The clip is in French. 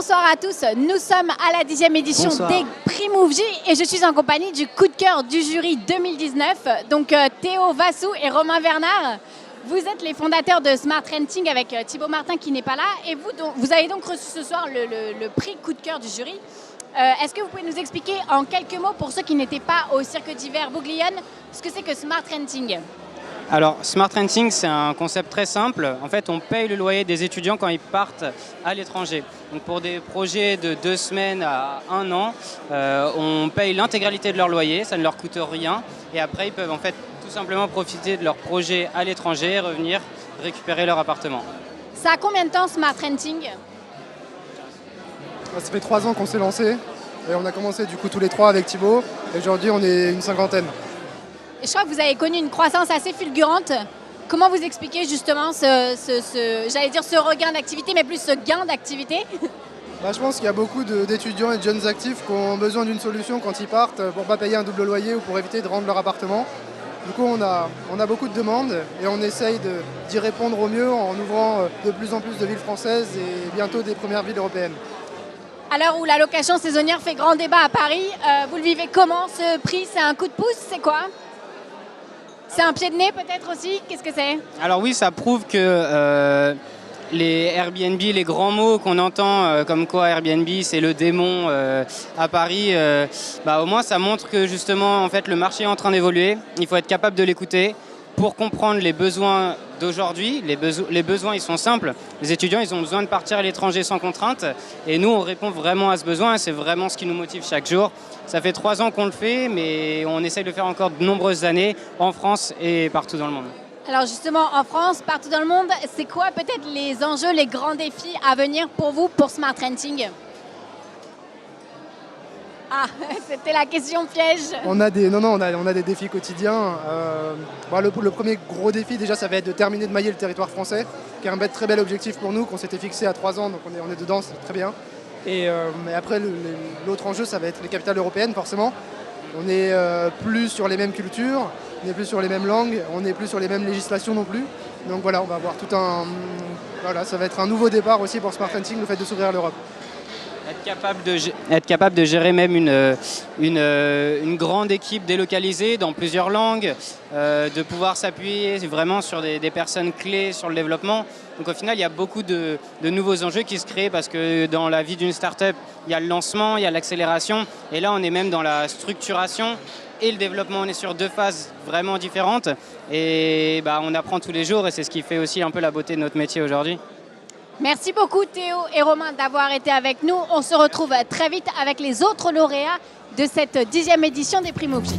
Bonsoir à tous, nous sommes à la 10e édition des Prix Mouv'J et je suis en compagnie du coup de cœur du jury 2019, donc Théo Vassou et Romain Vernard. Vous êtes les fondateurs de Smart Renting avec Thibaut Martin qui n'est pas là et vous avez donc reçu ce soir le prix coup de cœur du jury. Est-ce que vous pouvez nous expliquer en quelques mots, pour ceux qui n'étaient pas au Cirque d'hiver Bouglione, ce que c'est que Smart Renting? Alors, Smart Renting, c'est un concept très simple. En fait, on paye le loyer des étudiants quand ils partent à l'étranger. Donc, pour des projets de 2 semaines à 1 an, on paye l'intégralité de leur loyer, ça ne leur coûte rien. Et après, ils peuvent en fait tout simplement profiter de leur projet à l'étranger, revenir récupérer leur appartement. Ça a combien de temps, Smart Renting? Ça fait 3 ans qu'on s'est lancé. Et on a commencé du coup tous les 3 avec Thibaut. Et aujourd'hui, on est une 50aine. Et je crois que vous avez connu une croissance assez fulgurante. Comment vous expliquez justement j'allais dire ce regain d'activité, mais plus ce gain d'activité? Je pense qu'il y a beaucoup d'étudiants et de jeunes actifs qui ont besoin d'une solution quand ils partent pour ne pas payer un double loyer ou pour éviter de rendre leur appartement. Du coup, on a beaucoup de demandes et on essaye d'y répondre au mieux en ouvrant de plus en plus de villes françaises et bientôt des premières villes européennes. À l'heure où la location saisonnière fait grand débat à Paris, vous le vivez comment ce prix? C'est un coup de pouce? C'est quoi? C'est un pied de nez peut-être aussi? Qu'est-ce que c'est? Alors oui, ça prouve que les Airbnb, les grands mots qu'on entend comme quoi Airbnb c'est le démon à Paris, au moins ça montre que justement en fait, le marché est en train d'évoluer. Il faut être capable de l'écouter pour comprendre les besoins d'aujourd'hui. Les besoins ils sont simples. Les étudiants ils ont besoin de partir à l'étranger sans contrainte et nous on répond vraiment à ce besoin et c'est vraiment ce qui nous motive chaque jour. Ça fait 3 ans qu'on le fait, mais on essaye de le faire encore de nombreuses années en France et partout dans le monde. Alors justement, en France, partout dans le monde, c'est quoi peut-être les enjeux, les grands défis à venir pour vous, pour Smart Renting? Ah, c'était la question piège. On a des défis quotidiens. Le premier gros défi déjà, ça va être de terminer de mailler le territoire français, qui est un très bel objectif pour nous, qu'on s'était fixé à 3 ans, donc on est dedans, c'est très bien. Et après, l'autre enjeu, ça va être les capitales européennes, forcément. On n'est plus sur les mêmes cultures, on n'est plus sur les mêmes langues, on n'est plus sur les mêmes législations non plus. Donc voilà, on va avoir ça va être un nouveau départ aussi pour Smart Renting, le fait de s'ouvrir à l'Europe. Être capable de gérer même une grande équipe délocalisée dans plusieurs langues, de pouvoir s'appuyer vraiment sur des personnes clés sur le développement. Donc au final, il y a beaucoup de nouveaux enjeux qui se créent parce que dans la vie d'une start-up, il y a le lancement, il y a l'accélération et là on est même dans la structuration et le développement. On est sur 2 phases vraiment différentes et on apprend tous les jours et c'est ce qui fait aussi un peu la beauté de notre métier aujourd'hui. Merci beaucoup Théo et Romain d'avoir été avec nous. On se retrouve très vite avec les autres lauréats de cette 10e édition des Prix Mouv'J.